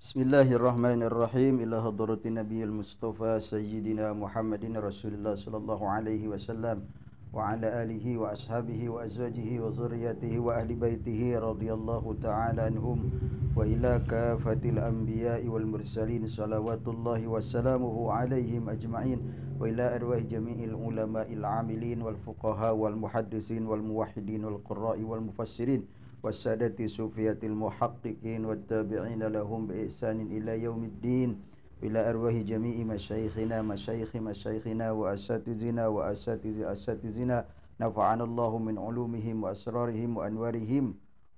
Bismillahirrahmanirrahim. Ila hadratin Nabiyil Mustafa Sayyidina Muhammadin Rasulullah sallallahu alaihi wasallam wa ala alihi wa ashabihi wa azwajihi wa zurriyatihi wa ahli baitihi radhiyallahu ta'ala anhum wa ila kafatil anbiya'i wal mursalin salawatullahi wassalamuhu alaihim ajma'in wa ila arwahi jami'il ulama'il amilin wal fuqaha wal muhaddisin wal muwahhidin wal qurra'i wal mufassirin والسادة صوفية المحققين والتابعين لهم بإحسان إلى يوم الدين إلى أرواح جميع مشايخنا وأساتذنا أساتذنا نفعنا الله من علومهم وأسرارهم وأنوارهم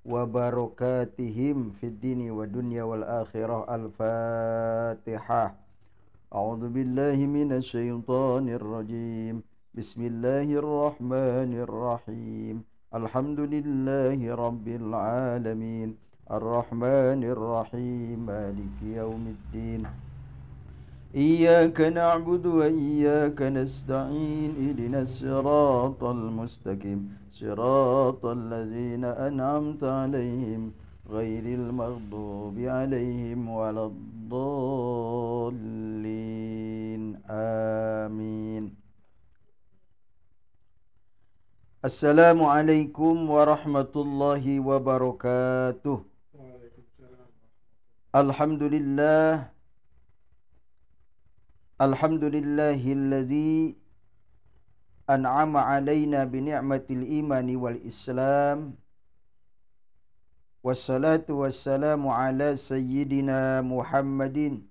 وبركاتهم في الدين والدنيا والآخرة. الفاتحة. أعوذ بالله من الشيطان الرجيم. بسم الله الرحمن الرحيم. Alhamdulillahi Rabbil Alamin. Ar-Rahmanir Rahim. Maliki yaumiddin. Iyyaka na'budu wa iyyaka nasta'in. Ihdinas siratal mustaqim. Siratal ladzina an'amta 'alaihim ghairil maghdubi 'alaihim waladdallin. Amin. Assalamualaikum warahmatullahi wabarakatuh. Alhamdulillah. Alhamdulillahilladzi an'ama alaina bi ni'matil imani wal islam. Wassalatu wassalamu ala sayyidina Muhammadin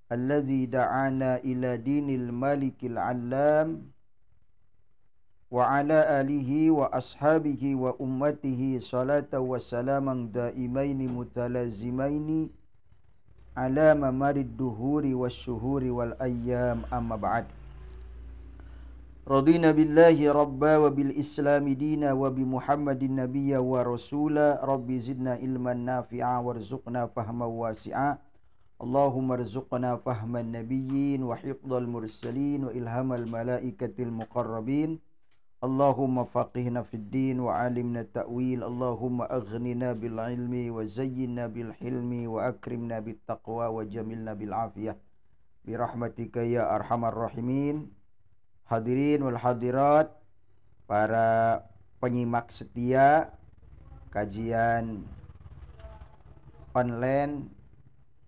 alladzi da'ana ila dinil malikil allam. Wa ala alihi wa ashabihi wa ummatihi salatan wa salaman daimaini mutalazimaini ala mamarid duhuri wasyuhuri wal ayyam, amma ba'd. Radina billahi rabba wa bil islami dina wa bi muhammadin nabiyya wa rasula. Rabbi zidna ilman nafi'a warzuqna fahman wasi'a. Allahumma rzuqna fahman nabiyyin wa hifdhal mursalin wa ilhamal malaikatil muqarrabin. Allahumma faqihna fid din wa alimna ta'wil. Allahumma aghnina bil ilmi wa zayyinna bil hilmi wa akrimna bit taqwa wa jamilna bil afiyah bi rahmatika ya arhamar rahimin. Hadirin wal hadirat, para penyimak setia kajian online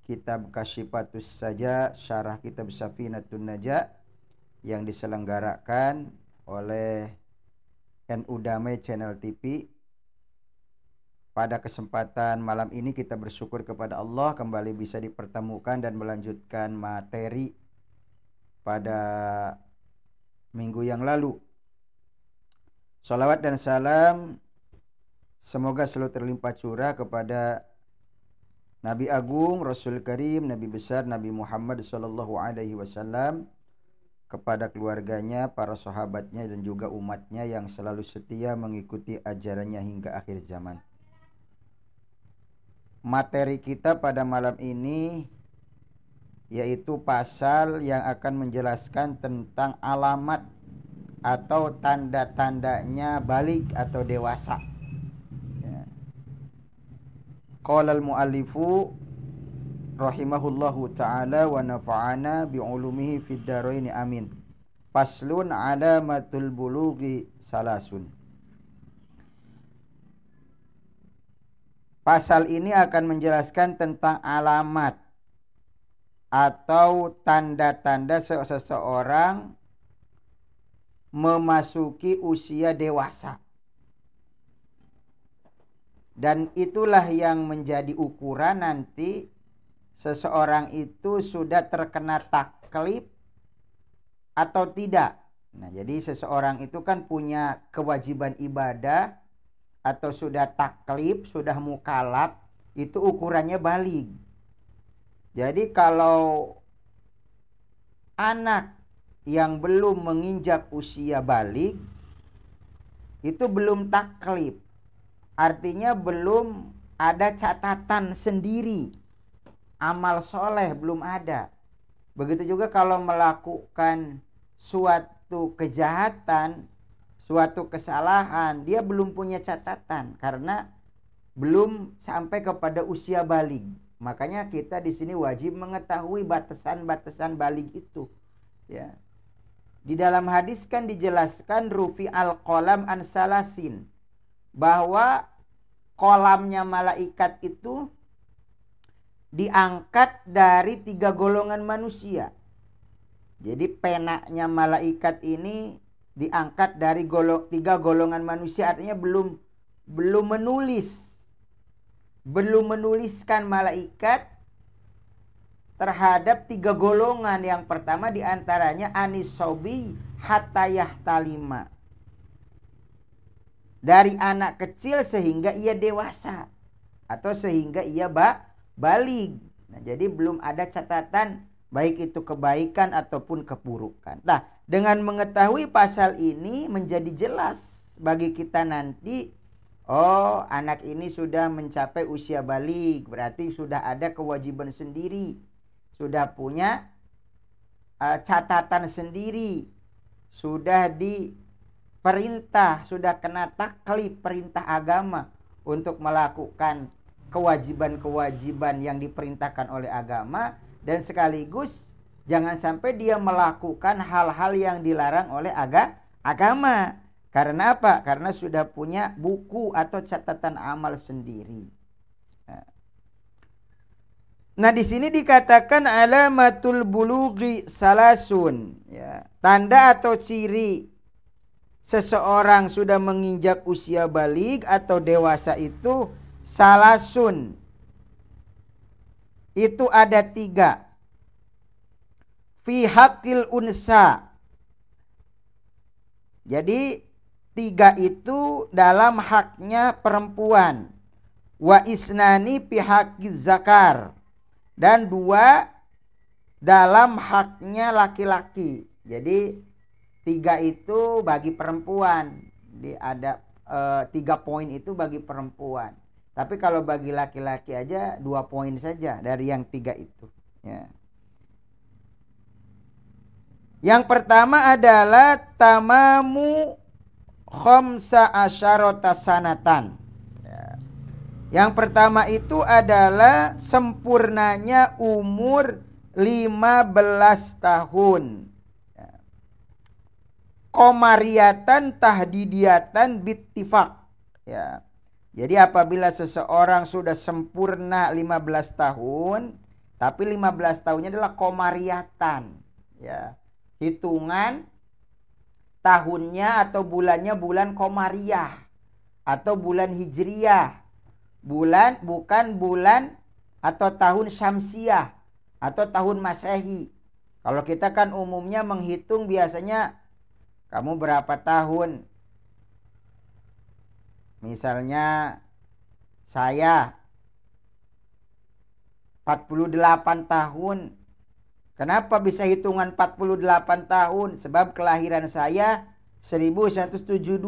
Kitab Kasyifatus Saja, Syarah Kitab Safinatun Najah yang diselenggarakan oleh NU Damai Channel TV. Pada kesempatan malam ini kita bersyukur kepada Allah kembali bisa dipertemukan dan melanjutkan materi pada minggu yang lalu. Salawat dan salam semoga selalu terlimpah curah kepada Nabi Agung, Rasul Karim, Nabi besar Nabi Muhammad SAW, kepada keluarganya, para sahabatnya, dan juga umatnya yang selalu setia mengikuti ajarannya hingga akhir zaman. Materi kita pada malam ini yaitu pasal yang akan menjelaskan tentang alamat atau tanda-tandanya balik atau dewasa. Qala al-muallifu rahimahullahu ta'ala wa nafa'ana bi'ulumihi fid daraini amin. Faslun alamatul bulughi salasun. Pasal ini akan menjelaskan tentang alamat atau tanda-tanda seseorang memasuki usia dewasa. Dan itulah yang menjadi ukuran nanti seseorang itu sudah terkena taklif atau tidak. Nah, jadi seseorang itu kan punya kewajiban ibadah atau sudah taklif, sudah mukallaf, itu ukurannya baligh. Jadi kalau anak yang belum menginjak usia baligh itu belum taklif. Artinya belum ada catatan sendiri. Amal soleh belum ada. Begitu juga kalau melakukan suatu kejahatan, suatu kesalahan, dia belum punya catatan karena belum sampai kepada usia baligh. Makanya kita di sini wajib mengetahui batasan-batasan baligh itu. Ya. Di dalam hadis kan dijelaskan rufi al-qalam an salasin, bahwa kolamnya malaikat itu diangkat dari 3 golongan manusia. Jadi penanya malaikat ini diangkat dari 3 golongan manusia, artinya belum menuliskan malaikat terhadap 3 golongan. Yang pertama diantaranya anisobi hatta yahtalima, dari anak kecil sehingga ia dewasa atau sehingga ia baligh. Nah, jadi belum ada catatan baik itu kebaikan ataupun keburukan. Nah, dengan mengetahui pasal ini menjadi jelas bagi kita nanti, oh, anak ini sudah mencapai usia baligh, berarti sudah ada kewajiban sendiri, sudah punya catatan sendiri, sudah diperintah, sudah kena taklif perintah agama untuk melakukan kewajiban-kewajiban yang diperintahkan oleh agama, dan sekaligus jangan sampai dia melakukan hal-hal yang dilarang oleh agama. Karena apa? Karena sudah punya buku atau catatan amal sendiri. Nah, di sini dikatakan alamatul bulughi salasun, ya. Tanda atau ciri seseorang sudah menginjak usia baligh atau dewasa itu salasun. Itu ada 3. Fi haqqil unsa. Jadi 3 itu dalam haknya perempuan. Wa isnani fi haqqiz zakar. Dan 2 dalam haknya laki-laki. Jadi 3 itu bagi perempuan. Ada 3 poin itu bagi perempuan. Tapi kalau bagi laki-laki aja 2 poin saja dari yang 3 itu. Ya. Yang pertama adalah tamamu khamsa asyarata sanatan. Ya. Yang pertama itu adalah sempurnanya umur 15 tahun. Ya. Komariatan tahdidiyatan bittifaq. Ya. Jadi apabila seseorang sudah sempurna 15 tahun, tapi 15 tahunnya adalah komariatan, ya. Hitungan tahunnya atau bulannya bulan komariah atau bulan hijriyah. Bukan bulan atau tahun syamsiah atau tahun masehi. Kalau kita kan umumnya menghitung biasanya kamu berapa tahun? Misalnya saya 48 tahun. Kenapa bisa hitungan 48 tahun? Sebab kelahiran saya 1972.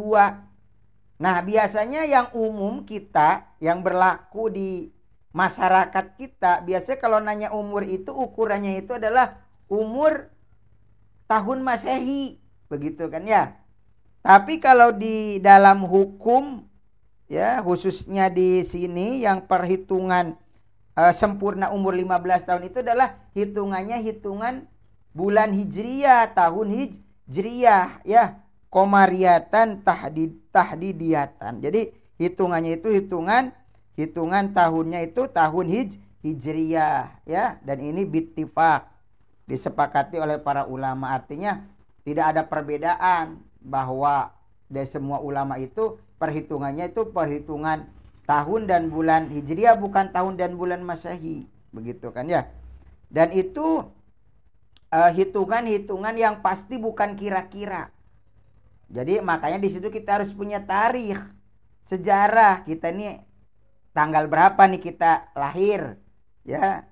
Nah, biasanya yang umum kita, yang berlaku di masyarakat kita, biasanya kalau nanya umur itu ukurannya itu adalah umur tahun Masehi, begitu kan ya. Tapi kalau di dalam hukum, ya, khususnya di sini yang perhitungan sempurna umur 15 tahun itu adalah hitungannya hitungan bulan hijriyah, tahun hijriyah, ya, komariatan tahdidiyatan. Jadi hitungannya itu hitungan tahunnya itu tahun hijriyah, ya, dan ini bittifaq, disepakati oleh para ulama. Artinya tidak ada perbedaan bahwa dari semua ulama itu perhitungannya itu perhitungan tahun dan bulan hijriah, bukan tahun dan bulan masehi, begitu kan ya. Dan itu hitungan-hitungan yang pasti, bukan kira-kira. Jadi makanya di situ kita harus punya tarikh, sejarah kita nih tanggal berapa nih kita lahir, ya,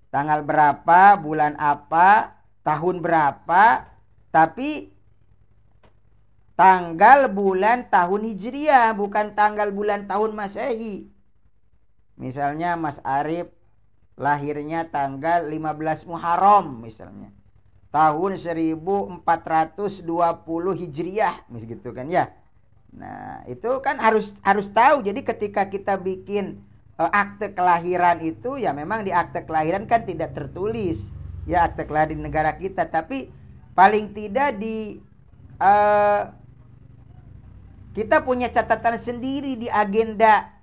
tanggal berapa, bulan apa, tahun berapa, tapi tanggal bulan tahun hijriah, bukan tanggal bulan tahun masehi. Misalnya Mas Arif lahirnya tanggal 15 Muharram misalnya, tahun 1420 hijriah, gitu kan ya. Nah, itu kan harus tahu. Jadi ketika kita bikin akte kelahiran itu ya memang di akte kelahiran kan tidak tertulis ya akte kelahiran di negara kita, tapi paling tidak di kita punya catatan sendiri di agenda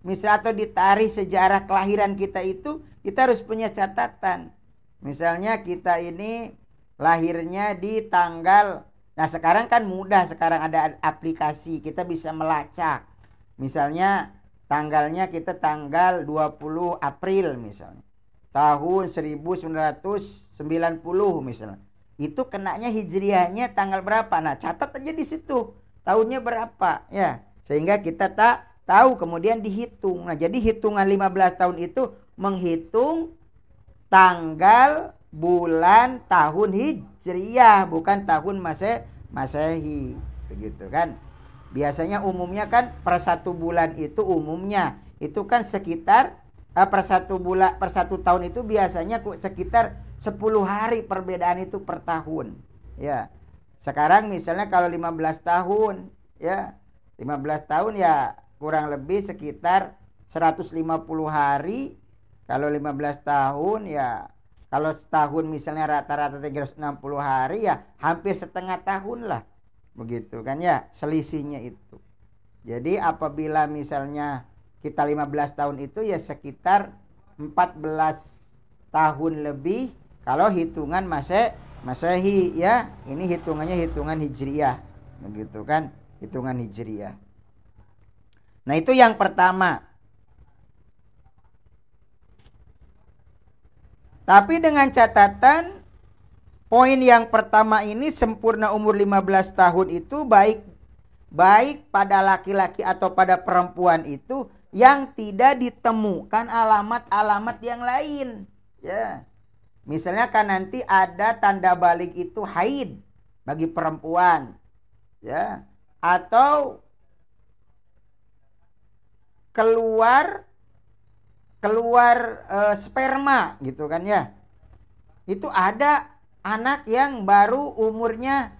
misal atau di tarikh sejarah kelahiran kita itu kita harus punya catatan. Misalnya kita ini lahirnya di tanggal, nah sekarang kan mudah, sekarang ada aplikasi kita bisa melacak. Misalnya tanggalnya kita tanggal 20 April misalnya. Tahun 1990 misalnya. Itu kenanya hijriahnya tanggal berapa? Nah, catat aja di situ. Tahunnya berapa ya. Sehingga kita tak tahu kemudian dihitung. Nah, jadi hitungan 15 tahun itu menghitung tanggal, bulan, tahun hijriah, bukan tahun Masehi. Begitu kan? Biasanya umumnya kan per 1 bulan itu umumnya itu kan sekitar per 1 bulan per 1 tahun itu biasanya sekitar 10 hari perbedaan itu per tahun. Ya. Sekarang misalnya kalau 15 tahun ya 15 tahun ya kurang lebih sekitar 150 hari. Kalau 15 tahun ya kalau setahun misalnya rata-rata 360 hari ya hampir setengah tahun lah. Begitu kan ya selisihnya itu. Jadi apabila misalnya kita 15 tahun itu ya sekitar 14 tahun lebih kalau hitungan Masehi ya. Ini hitungannya hitungan hijriah. Begitu kan? Hitungan hijriah. Nah, itu yang pertama. Tapi dengan catatan poin yang pertama ini sempurna umur 15 tahun itu baik pada laki-laki atau pada perempuan itu yang tidak ditemukan alamat-alamat yang lain. Ya. Misalnya kan nanti ada tanda balik itu haid bagi perempuan. Ya. Atau keluar sperma gitu kan ya. Itu ada anak yang baru umurnya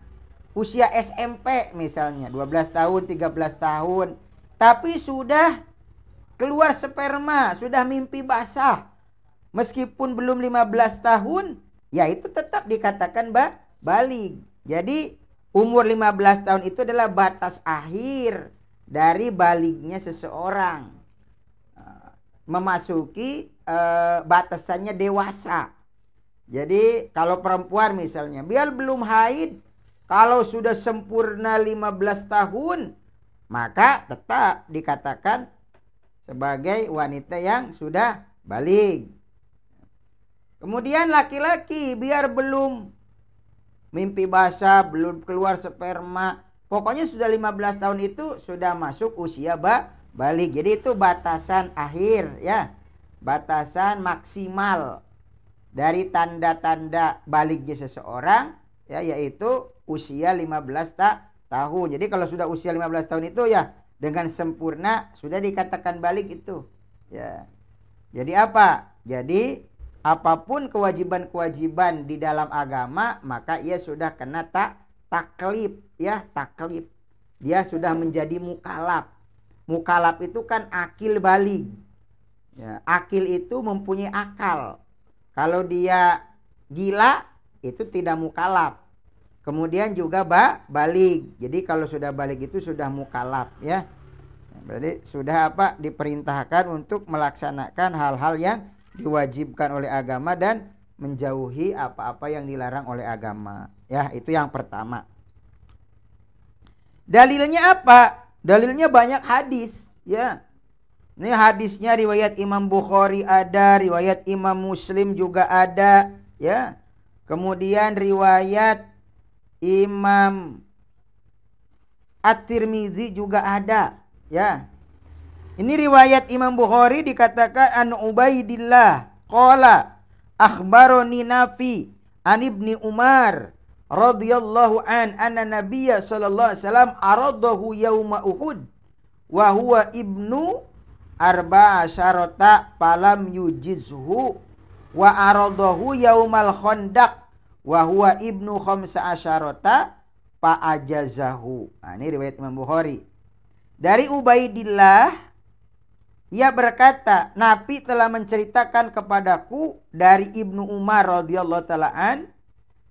usia SMP misalnya 12 tahun, 13 tahun, tapi sudah keluar sperma, sudah mimpi basah. Meskipun belum 15 tahun, ya itu tetap dikatakan baligh. Jadi umur 15 tahun itu adalah batas akhir dari balighnya seseorang. Memasuki batasannya dewasa. Jadi kalau perempuan misalnya biar belum haid, kalau sudah sempurna 15 tahun maka tetap dikatakan sebagai wanita yang sudah baligh. Kemudian laki-laki biar belum mimpi basah, belum keluar sperma, pokoknya sudah 15 tahun itu sudah masuk usia baligh. Jadi itu batasan akhir ya. Batasan maksimal dari tanda-tanda balighnya seseorang ya, yaitu usia 15 tahun. Jadi kalau sudah usia 15 tahun itu ya dengan sempurna sudah dikatakan baligh itu. Ya. Jadi apa? Jadi apapun kewajiban-kewajiban di dalam agama maka ia sudah kena taklif ya, taklif. Dia sudah menjadi mukallaf. Mukallaf itu kan akil baligh. Ya, akil itu mempunyai akal. Kalau dia gila itu tidak mukallaf. Kemudian juga baligh. Jadi kalau sudah baligh itu sudah mukallaf ya. Berarti sudah apa? Diperintahkan untuk melaksanakan hal-hal yang diwajibkan oleh agama dan menjauhi apa-apa yang dilarang oleh agama. Ya, itu yang pertama. Dalilnya apa? Dalilnya banyak hadis ya. Ini hadisnya riwayat Imam Bukhari ada, riwayat Imam Muslim juga ada ya. Kemudian riwayat Imam At-Tirmizi juga ada ya. Ini riwayat Imam Bukhari dikatakan an Ubaidillah qala akhbaroni Nafi an Ibni Umar radhiyallahu anna Nabiyya sallallahu alaihi wasallam aradahu yauma Uhud wa huwa ibnu arba'a syarata falam yujizhu wa aradahu yaumal khandaq wa huwa ibnu khamsa asyarata fa ajazahu. Nah, ini riwayat Imam Bukhari. Dari Ubaidillah Ia berkata, Nabi telah menceritakan kepadaku dari Ibnu Umar radhiyallahu taala an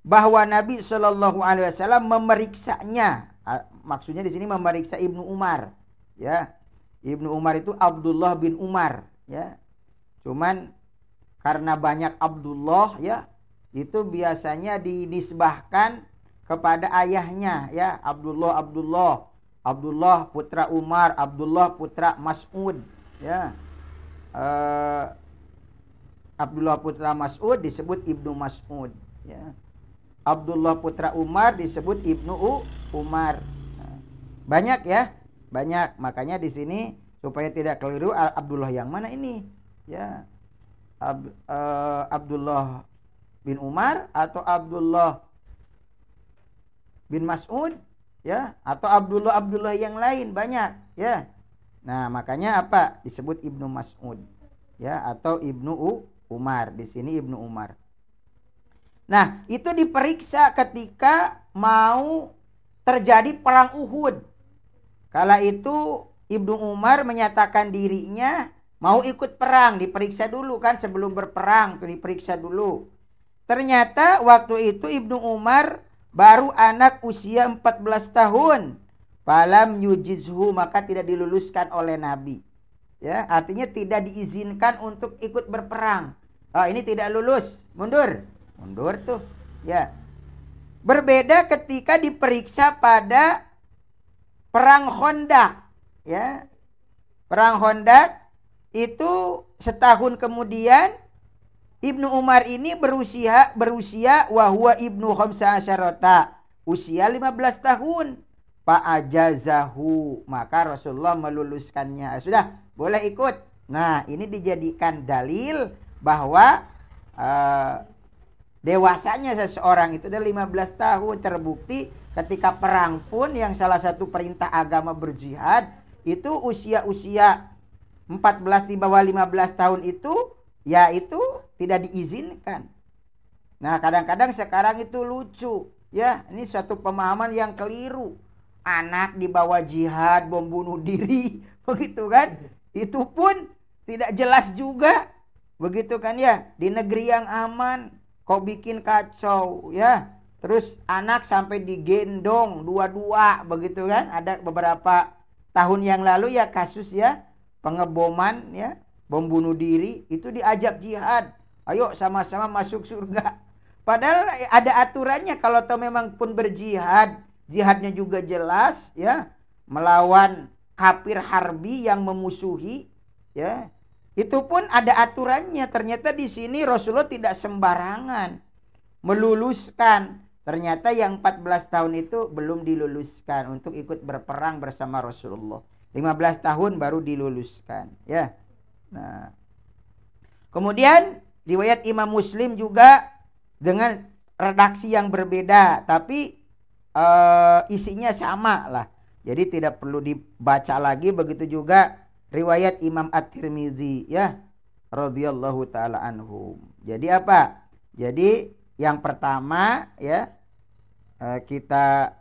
bahwa Nabi Shallallahu alaihi wasallam memeriksanya. Maksudnya di sini memeriksa Ibnu Umar, ya. Ibnu Umar itu Abdullah bin Umar, ya. Cuman karena banyak Abdullah, ya, itu biasanya dinisbahkan kepada ayahnya, ya. Abdullah putra Umar, Abdullah putra Mas'ud, ya. Abdullah putra Mas'ud disebut Ibnu Mas'ud, ya. Abdullah putra Umar disebut Ibnu Umar. Banyak, ya, banyak. Makanya di sini supaya tidak keliru Abdullah yang mana ini, ya. Abdullah bin Umar atau Abdullah bin Mas'ud, ya, atau Abdullah yang lain, banyak, ya. Nah, makanya apa disebut Ibnu Mas'ud, ya, atau Ibnu Umar. Di sini Ibnu Umar. Nah, itu diperiksa ketika mau terjadi perang Uhud. Kala itu Ibnu Umar menyatakan dirinya mau ikut perang, diperiksa dulu kan sebelum berperang, tuh diperiksa dulu. Ternyata waktu itu Ibnu Umar baru anak usia 14 tahun. Falam yujizhu, maka tidak diluluskan oleh Nabi. Ya, artinya tidak diizinkan untuk ikut berperang. Oh, ini tidak lulus, mundur tuh, ya. Berbeda ketika diperiksa pada perang Khandaq, ya. Perang Khandaq itu setahun kemudian Ibnu Umar ini berusia wahwa ibnu khamsa asyarata, usia 15 tahun. Fa'ajazahu, maka Rasulullah meluluskannya. Sudah, boleh ikut. Nah, ini dijadikan dalil bahwa dewasanya seseorang itu udah 15 tahun. Terbukti ketika perang pun yang salah satu perintah agama berjihad itu usia 14 di bawah 15 tahun itu, ya itu tidak diizinkan. Nah, kadang-kadang sekarang itu lucu, ya. Ini suatu pemahaman yang keliru. Anak dibawa jihad, bom bunuh diri, begitu kan? Itu pun tidak jelas juga, begitu kan, ya. Di negeri yang aman kok bikin kacau, ya. Terus anak sampai digendong dua-dua, begitu kan? Ada beberapa tahun yang lalu, ya, kasus, ya, pengeboman, ya, bom bunuh diri, itu diajak jihad. Ayo sama-sama masuk surga. Padahal ada aturannya. Kalau toh memang pun berjihad, jihadnya juga jelas, ya, melawan kafir harbi yang memusuhi, ya. Itu pun ada aturannya. Ternyata di sini Rasulullah tidak sembarangan meluluskan. Ternyata yang 14 tahun itu belum diluluskan untuk ikut berperang bersama Rasulullah. 15 tahun baru diluluskan, ya. Nah, kemudian riwayat Imam Muslim juga dengan redaksi yang berbeda, tapi isinya sama lah. Jadi tidak perlu dibaca lagi. Begitu juga riwayat Imam At-Tirmizi, ya, radhiyallahu taala anhum. Jadi apa? Jadi yang pertama, ya, kita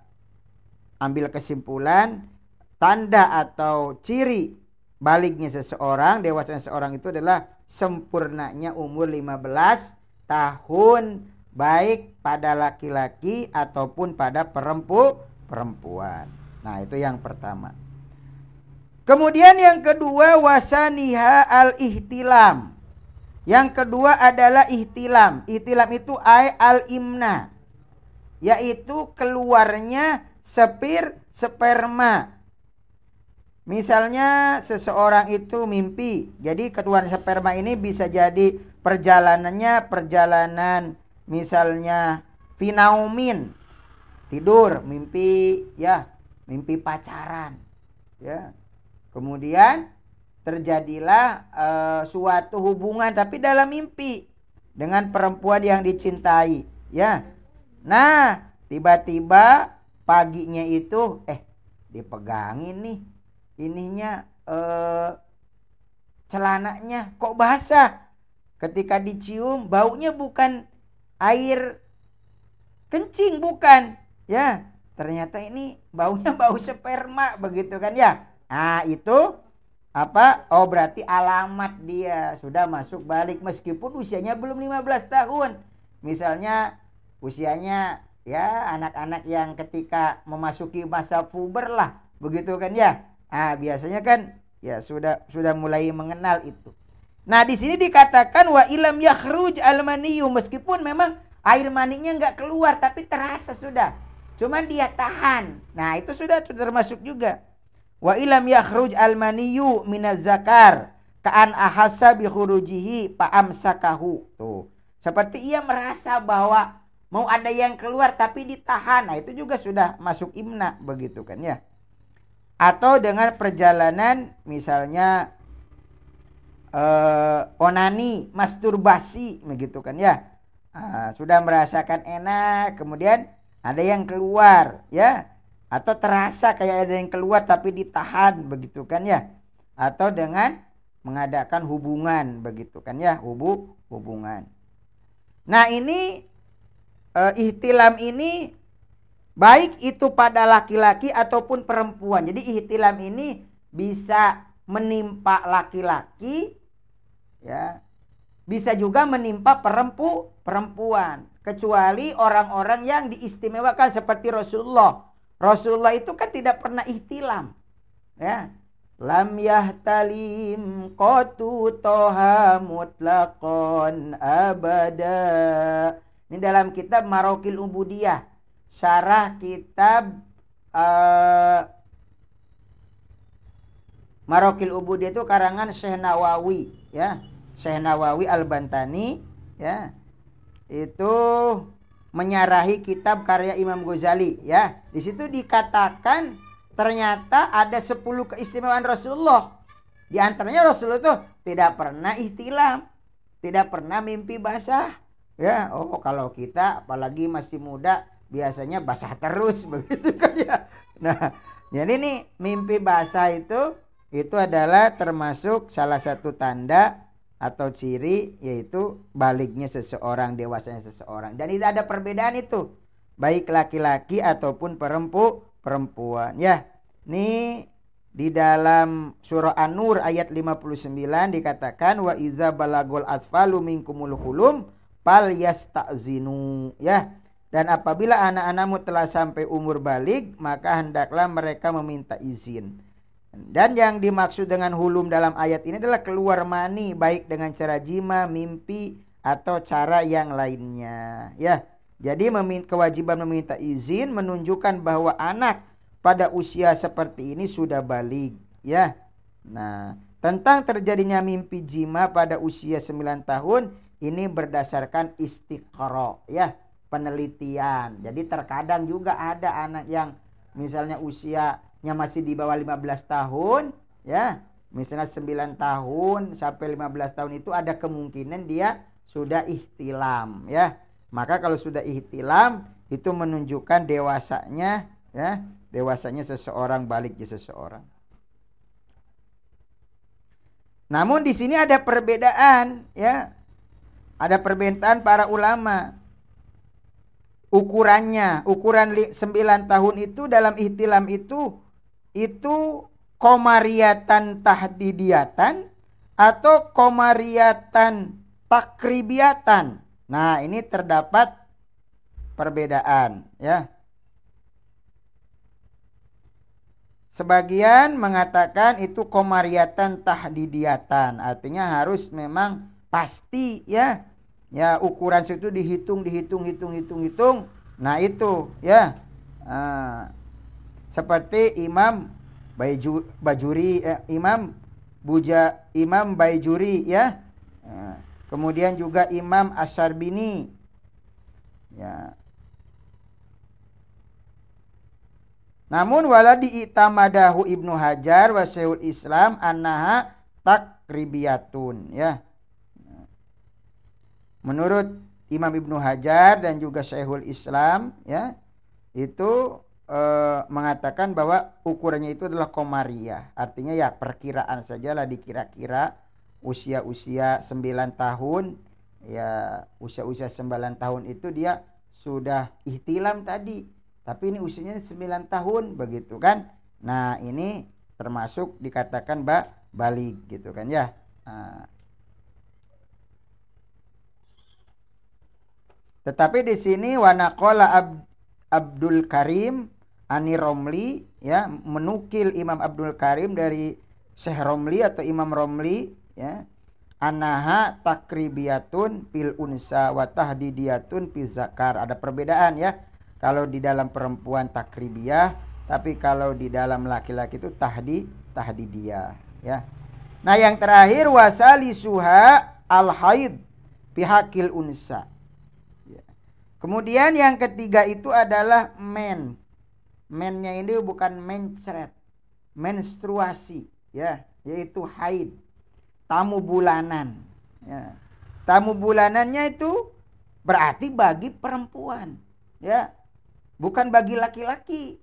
ambil kesimpulan tanda atau ciri baliknya seseorang, dewasanya seseorang itu adalah sempurnanya umur 15 tahun, baik pada laki-laki ataupun pada perempuan. Nah, itu yang pertama. Kemudian yang kedua, wasaniha al-ihtilam. Yang kedua adalah ihtilam. Ihtilam itu al-imna, yaitu keluarnya sperma. Misalnya seseorang itu mimpi. Jadi keluar sperma ini bisa jadi perjalanan misalnya finaumin, tidur, mimpi, ya, mimpi pacaran, ya. Kemudian terjadilah suatu hubungan tapi dalam mimpi dengan perempuan yang dicintai, ya. Nah, tiba-tiba paginya itu dipegangin nih ininya, celananya kok basah. Ketika dicium baunya bukan air kencing, bukan, ya, ternyata ini baunya bau sperma, begitu kan, ya. Nah, itu Apa? Oh, berarti alamat dia sudah masuk balik meskipun usianya belum 15 tahun. Misalnya usianya ya anak-anak yang ketika memasuki masa puber lah, begitu kan ya. Ah, biasanya kan ya sudah mulai mengenal itu. Nah, di sini dikatakan wa ilam yakhruj almaniyu, meskipun memang air maninya nggak keluar tapi terasa sudah. Cuman dia tahan. Nah, itu sudah termasuk juga. Wa ilam yakhruj almaniyu minaz zakar ka'an ahassa bi khurujihi fa amsakahu. Tuh. Seperti ia merasa bahwa mau ada yang keluar tapi ditahan. Nah, itu juga sudah masuk imna, begitu kan ya. Atau dengan perjalanan misalnya onani, masturbasi, begitu kan ya. Sudah merasakan enak, kemudian ada yang keluar ya, atau terasa kayak ada yang keluar tapi ditahan, begitu kan ya. Atau dengan mengadakan hubungan, begitu kan ya, hubungan. Nah, ini ihtilam ini baik itu pada laki-laki ataupun perempuan. Jadi ihtilam ini bisa menimpa laki-laki ya, bisa juga menimpa perempuan, kecuali orang-orang yang diistimewakan seperti Rasulullah. Rasulullah itu kan tidak pernah ihtilam ya. Lam yahtalim qatu toha mutlaqan abada. Ini dalam kitab Marokil Ubudiyah, syarah kitab Marokil Ubudiyah itu karangan Syekh Nawawi ya. Syekh Nawawi Al-Bantani ya. Itu menyarahi kitab karya Imam Ghazali ya. Di situ dikatakan ternyata ada 10 keistimewaan Rasulullah. Di antaranya Rasulullah itu tidak pernah ihtilam, tidak pernah mimpi basah ya. Oh, kalau kita apalagi masih muda biasanya basah terus begitu kan ya. Nah, jadi nih mimpi basah itu adalah termasuk salah satu tanda atau ciri, yaitu baliknya seseorang, dewasanya seseorang. Dan itu ada perbedaan itu, baik laki-laki ataupun perempuan ya. Ini di dalam surah An-Nur ayat 59 dikatakan wa iza balagul atfalu minkumul hulum fal yasta'zinu ya. Dan apabila anak-anakmu telah sampai umur balik, maka hendaklah mereka meminta izin. Dan yang dimaksud dengan hulum dalam ayat ini adalah keluar mani, baik dengan cara jima, mimpi, atau cara yang lainnya ya. Jadi kewajiban meminta izin menunjukkan bahwa anak pada usia seperti ini sudah balik ya. Nah, tentang terjadinya mimpi jima pada usia 9 tahun ini berdasarkan istiqra ya, penelitian. Jadi terkadang juga ada anak yang misalnya usianya masih di bawah 15 tahun ya, misalnya 9 tahun sampai 15 tahun itu ada kemungkinan dia sudah ihtilam ya. Maka kalau sudah ihtilam itu menunjukkan dewasanya ya, dewasanya seseorang, baliknya seseorang. Namun di sini ada perbedaan ya. Ada perbedaan para ulama. Ukurannya, ukuran 9 tahun itu dalam ihtilam itu komariatan tahdidiyatan atau komariatan takribiatan. Nah, ini terdapat perbedaan ya. Sebagian mengatakan itu komariatan tahdidiyatan, artinya harus memang pasti ya. Ya, ukuran situ dihitung. Nah, itu ya. Seperti Imam Bajuri, Imam Baijuri ya. Kemudian juga Imam Asyarbini ya. Namun waladi itamadahu Ibnu Hajar wa Syekhul Islam annaha takribiyatun ya. Menurut Imam Ibnu Hajar dan juga Syekhul Islam ya, itu mengatakan bahwa ukurannya itu adalah komariyah. Artinya ya perkiraan sajalah, dikira-kira usia-usia 9 tahun ya, usia-usia 9 tahun itu dia sudah ihtilam tadi. Tapi ini usianya 9 tahun begitu kan. Nah, ini termasuk dikatakan balik gitu kan ya. Tetapi di sini wanaqala Abdul Karim Ani Romli, ya, menukil Imam Abdul Karim dari Syekh Romli atau Imam Romli, ya, anaha takribiyatun fil unsa wa tahdidiyatun fil zakar. Ada perbedaan ya. Kalau di dalam perempuan takribiyah, tapi kalau di dalam laki-laki itu tahdidiyah, ya. Nah, yang terakhir wasalisuha al haid pihakil unsa. Kemudian yang ketiga itu adalah mennya ini bukan mencret, menstruasi, ya, yaitu haid, tamu bulanan, ya. Tamu bulanannya itu berarti bagi perempuan, ya, bukan bagi laki-laki.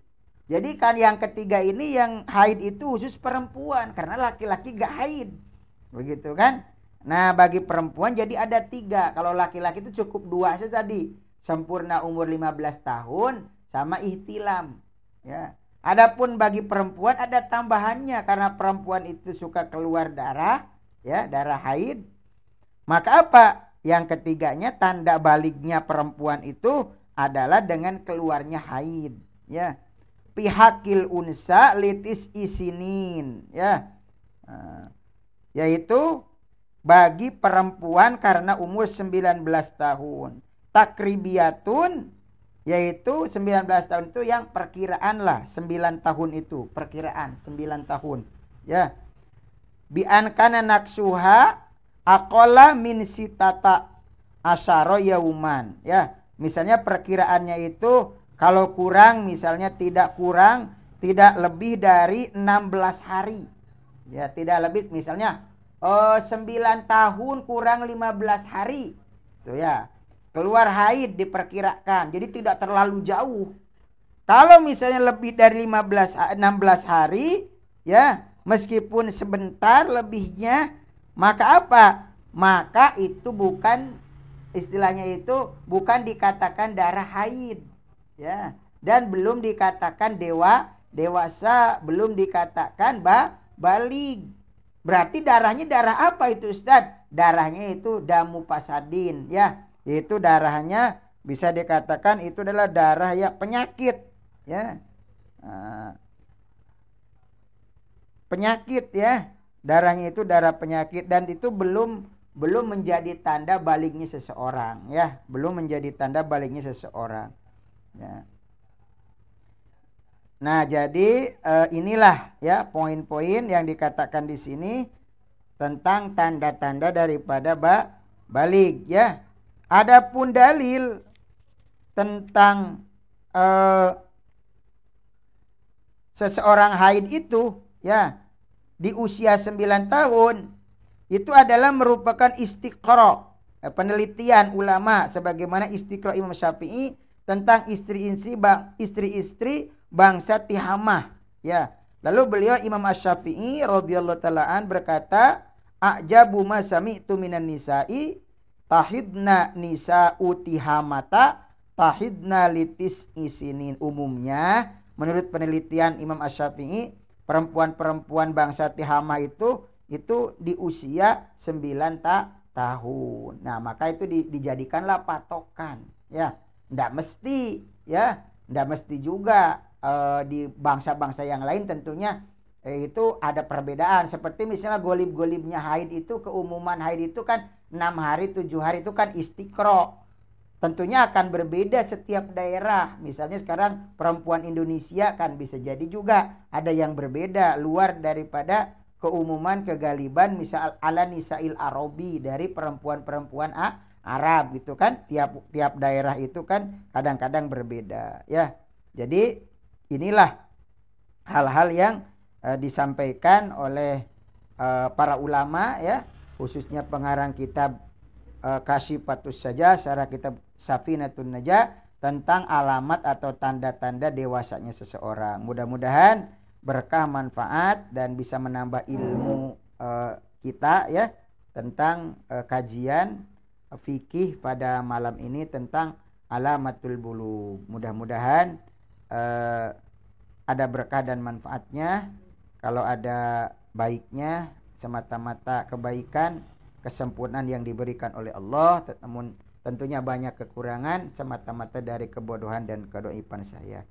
Jadi kan yang ketiga ini yang haid itu khusus perempuan, karena laki-laki gak haid, begitu kan. Nah, bagi perempuan jadi ada 3. Kalau laki-laki itu cukup 2 saja tadi, sempurna umur 15 tahun sama ihtilam, ya. Adapun bagi perempuan ada tambahannya, karena perempuan itu suka keluar darah, ya, darah haid. Maka apa? Yang ketiganya tanda baliknya perempuan itu adalah dengan keluarnya haid, ya. Pihakil unsa litis isinin, ya. Yaitu bagi perempuan karena umur 19 tahun. Takribiyatun, yaitu 19 tahun itu yang perkiraan lah, 9 tahun itu perkiraan 9 tahun, ya. Bi'an kana naksuha aqalla min sitata asyara yauman, ya. Misalnya perkiraannya itu kalau kurang, misalnya tidak lebih dari 16 hari, ya, tidak lebih, misalnya 9 tahun kurang 15 hari tuh, ya, keluar haid diperkirakan. Jadi tidak terlalu jauh. Kalau misalnya lebih dari 16 hari, ya, meskipun sebentar lebihnya, maka apa? Maka itu bukan, istilahnya itu bukan dikatakan darah haid, ya, dan belum dikatakan dewasa, belum dikatakan balik. Berarti darahnya darah apa itu, Ustaz? Darahnya itu damu pasadin, ya. Itu darahnya bisa dikatakan itu adalah darah ya penyakit, ya. Penyakit, ya. Darahnya itu darah penyakit, dan itu belum menjadi tanda baliknya seseorang, ya. Belum menjadi tanda baliknya seseorang, ya. Nah, jadi inilah, ya, poin-poin yang dikatakan di sini tentang tanda-tanda daripada balik, ya. Adapun dalil tentang seseorang haid itu, ya, di usia 9 tahun itu adalah merupakan istiqra, penelitian ulama, sebagaimana istiqra Imam Syafi'i tentang istri-istri bangsa Tihamah, ya. Lalu beliau Imam Asy-Syafi'i radhiyallahu taala an berkata, ajabu ma sami'tu minan nisa'i tahidna nisa'u tihamata tahidna litis isinin. Umumnya menurut penelitian Imam Asy-Syafi'i, perempuan-perempuan bangsa Tihamah itu di usia 9 tahun. Nah, maka itu dijadikanlah patokan, ya. Nggak mesti, ya, nggak mesti juga di bangsa-bangsa yang lain tentunya itu ada perbedaan. Seperti misalnya golib-golibnya haid itu, keumuman haid itu kan 6 hari 7 hari itu kan istiqro. Tentunya akan berbeda setiap daerah. Misalnya sekarang perempuan Indonesia kan bisa jadi juga ada yang berbeda luar daripada keumuman kegaliban misal ala nisail arabi, dari perempuan-perempuan Arab gitu kan. Tiap daerah itu kan kadang-kadang berbeda, ya. Jadi inilah hal-hal yang disampaikan oleh para ulama, ya, khususnya pengarang kitab Kasyifatus Sajah, syarah kitab Safinatun Najah, tentang alamat atau tanda-tanda dewasanya seseorang. Mudah-mudahan berkah, manfaat, dan bisa menambah ilmu kita, ya, tentang kajian fikih pada malam ini tentang alamatul bulugh. Mudah-mudahan ada berkah dan manfaatnya. Kalau ada baiknya semata-mata kebaikan, kesempurnaan yang diberikan oleh Allah, namun tentunya banyak kekurangan semata-mata dari kebodohan dan kedoifan saya.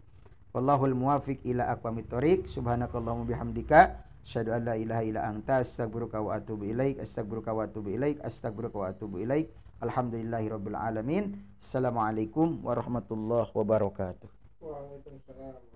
Wallahul muwafiq ila aqwamit thoriq. Subhanakallahumma bihamdika asyhadu an la ilaha illa anta astaghfiruka wa atubu ilaik. Astaghfiruka wa atubu ilaik. Astaghfiruka wa atubu ilaik. Alhamdulillahirabbil alamin. Assalamualaikum warahmatullahi wabarakatuh. Waalaikumsalam.